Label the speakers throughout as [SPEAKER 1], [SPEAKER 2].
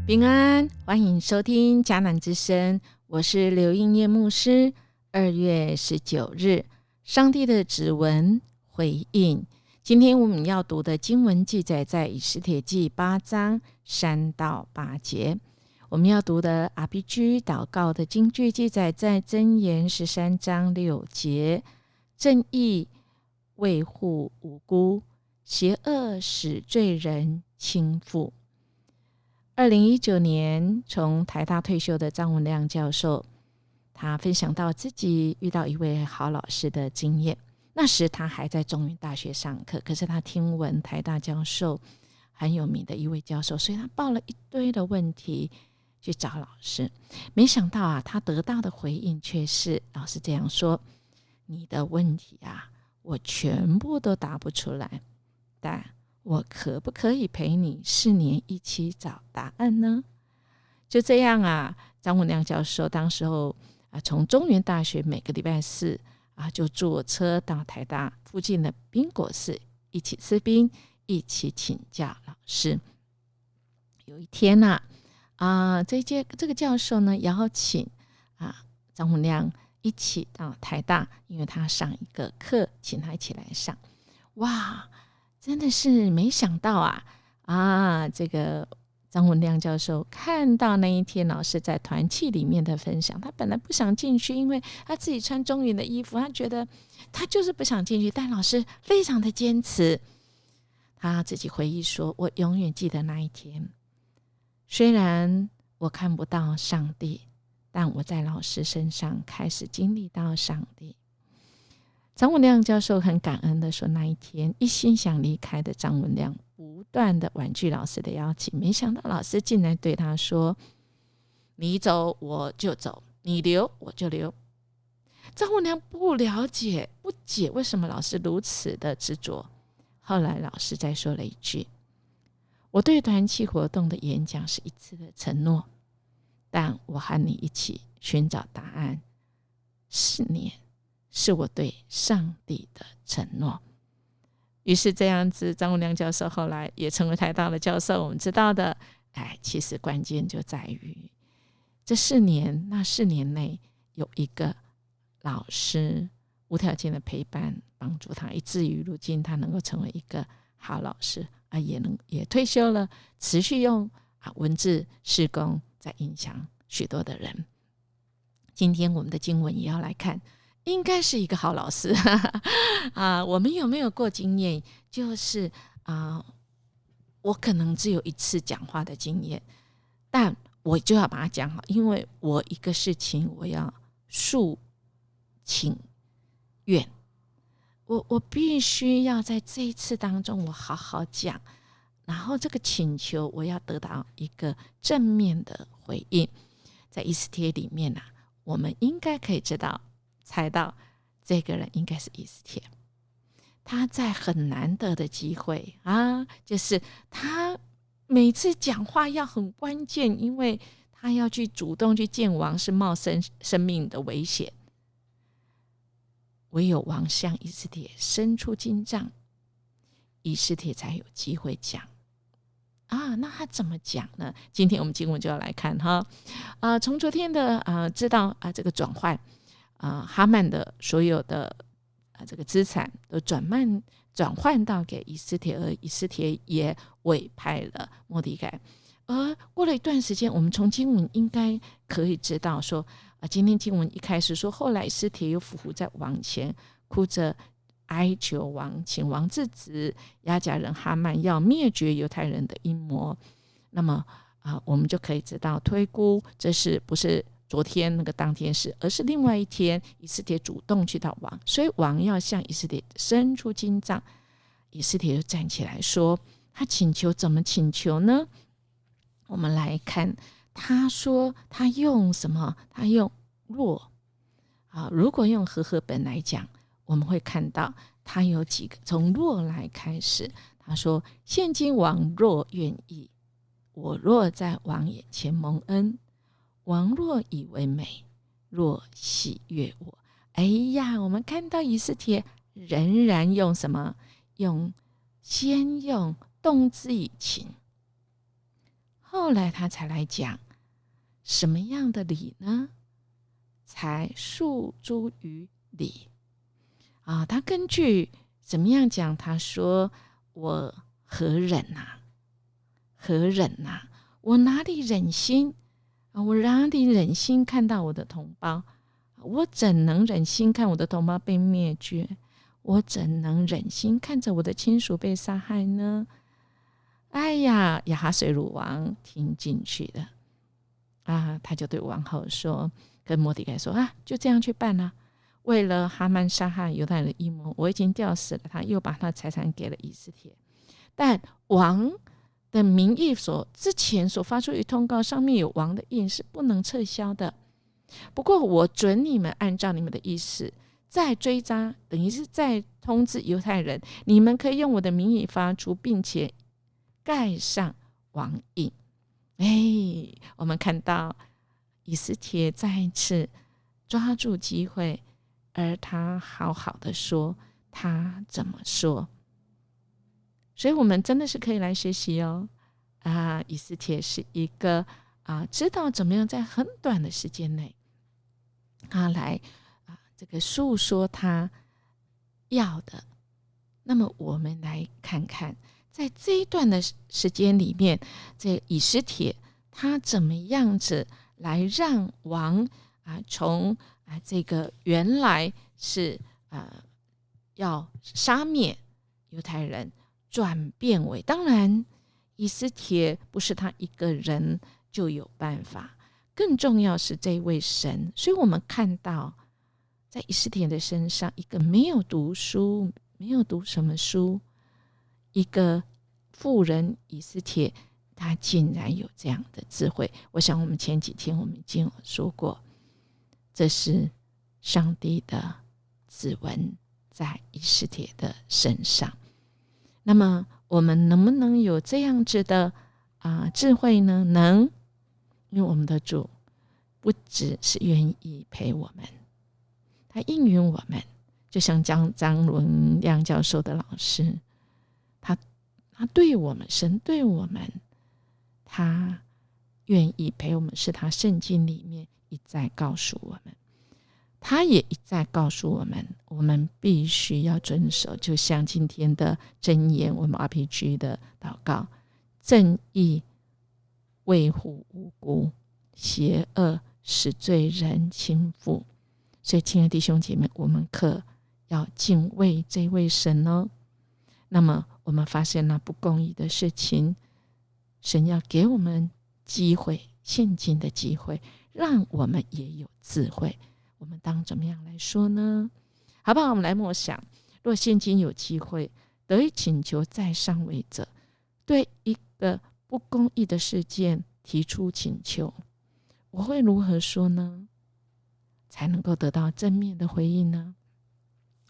[SPEAKER 1] 平安，欢迎收听迦南之声，我是刘英叶牧师。2月19日，上帝的指纹回应。今天我们要读的经文记载在以斯帖记8章3到8节。我们要读的 RPG 祷告的金句记载在箴言13章6节。正义维护无辜，邪恶使罪人倾覆。2019年从台大退休的张文亮教授，他分享到自己遇到一位好老师的经验。那时他还在中原大学上课，可是他听闻台大教授很有名的一位教授，所以他报了一堆的问题去找老师。没想到他得到的回应却是老师这样说：你的问题我全部都答不出来，但我可不可以陪你4年一起找答案呢？就这样张文亮教授当时候从中原大学每个礼拜4就坐车到台大附近的宾果寺一起吃冰，一起请教老师。有一天这个教授呢邀请张文亮一起到台大，因为他上一个课，请他一起来上。哇，真的是没想到这个张文亮教授看到那一天老师在团契里面的分享，他本来不想进去，因为他自己穿中原的衣服，他觉得他就是不想进去，但老师非常的坚持。他自己回忆说，我永远记得那一天，虽然我看不到上帝，但我在老师身上开始经历到上帝。张文亮教授很感恩的说，那一天一心想离开的张文亮不断的婉拒老师的邀请，没想到老师竟然对他说，你走我就走，你留我就留。张文亮不解为什么老师如此的执着。后来老师再说了一句，我对团契活动的演讲是一次的承诺，但我和你一起寻找答案4年是我对上帝的承诺。于是这样子，张文亮教授后来也成为台大的教授。我们知道的其实关键就在于这4年，那4年内有一个老师无条件的陪伴帮助他，以至于如今他能够成为一个好老师也退休了，持续用文字事工在影响许多的人。今天我们的经文也要来看，应该是一个好老师我们有没有过经验，就是我可能只有1次讲话的经验，但我就要把它讲好，因为我一个事情我要诉请愿，我必须要在这一次当中我好好讲，然后这个请求我要得到一个正面的回应。在以斯帖里面我们应该可以猜到这个人应该是以斯帖。他在很难得的机会就是他每次讲话要很关键，因为他要去主动去见王，是冒生命的危险。唯有王向以斯帖伸出金杖，以斯帖才有机会讲那他怎么讲呢？今天我们经文就要来看从昨天的知道这个转换哈曼的所有的这个资产都转换到给以斯帖，而以斯帖也委派了末底改。而过了一段时间，我们从经文应该可以知道说今天经文一开始说，后来以斯帖又伏伏在王前，哭着哀求王，请王制止亚甲人哈曼要灭绝犹太人的阴谋。那么我们就可以知道推估这是不是昨天那个当天事，而是另外一天以斯帖主动去到王，所以王要向以斯帖伸出金杖。以斯帖就站起来说，他请求怎么请求呢？我们来看，他说他用什么？他用若如果用和合本来讲，我们会看到他有几个，从若来开始。他说，现今王若愿意，我若在王眼前蒙恩，王若以为美，若喜悦我。我们看到以斯帖仍然用什么？先用动之以情，后来他才来讲什么样的理呢？才诉诸于理啊。他根据怎么样讲？他说：“我何忍啊？何忍啊？我哪里忍心啊？我哪里忍心看到我的同胞？我怎能忍心看我的同胞被灭绝？我怎能忍心看着我的亲属被杀害呢？”哎呀，亚哈水鲁王听进去了啊，他就对王后说，跟末底改说啊，就这样去办啊。为了哈曼杀害犹太人的阴谋，我已经吊死了他，又把他的财产给了以斯帖。但王的名义之前所发出的通告上面有王的印，是不能撤销的。不过我准你们按照你们的意思再追扎，等于是再通知犹太人，你们可以用我的名义发出，并且盖上王印。我们看到以斯帖再一次抓住机会，而他好好的说他怎么说。所以我们真的是可以来学习哦。以斯帖是一个知道怎么样在很短的时间内他来这个诉说他要的。那么我们来看看在这一段的时间里面，这以斯帖他怎么样子来让王从这个原来是要杀灭犹太人，转变为，当然以斯帖不是他一个人就有办法，更重要是这位神。所以我们看到在以斯帖的身上，一个没有读书，没有读什么书，一个妇人以斯帖，他竟然有这样的智慧。我想我们前几天我们已经有说过，这是上帝的指纹在以斯帖的身上。那么我们能不能有这样子的智慧呢？能，因为我们的主不只是愿意陪我们，他应允我们，就像张伦亮教授的老师，他对我们，神对我们，他愿意陪我们，是他圣经里面一再告诉我们，他也一再告诉我们，我们必须要遵守。就像今天的箴言，我们 RPG 的祷告，正义维护无辜，邪恶使罪人倾覆。所以亲爱的弟兄姐妹，我们可要敬畏这位神哦。那么我们发现那不公义的事情，神要给我们机会，现今的机会，让我们也有智慧。我们当怎么样来说呢？好不好？我们来默想，若现今有机会得以请求在上位者对一个不公义的事件提出请求，我会如何说呢？才能够得到正面的回应呢？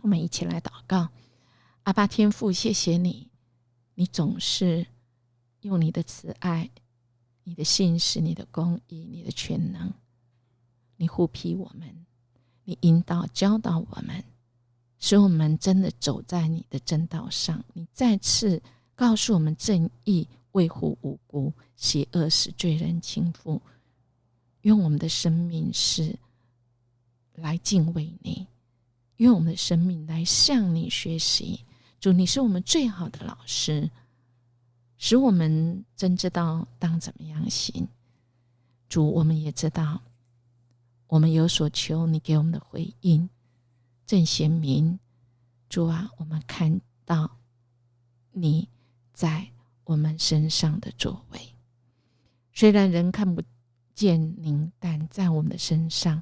[SPEAKER 1] 我们一起来祷告。阿爸天父，谢谢你，你总是用你的慈爱，你的信实，你的公义，你的全能，你护庇我们，你引导教导我们，使我们真的走在你的正道上。你再次告诉我们，正义维护无辜，邪恶使罪人倾覆。愿我们的生命是来敬畏你，愿我们的生命来向你学习。主，你是我们最好的老师，使我们真知道当怎么样行。主，我们也知道我们有所求，你给我们的回应正显明。主啊，我们看到你在我们身上的作为，虽然人看不见您，但在我们的身上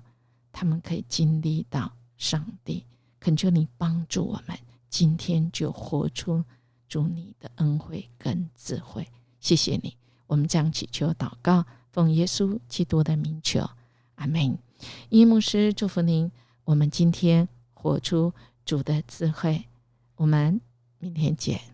[SPEAKER 1] 他们可以经历到上帝。恳求你帮助我们今天就活出主你的恩惠跟智慧。谢谢你，我们将祈求祷告，奉耶稣基督的名求，阿们。伊牧师祝福您，我们今天活出主的智慧。我们明天见。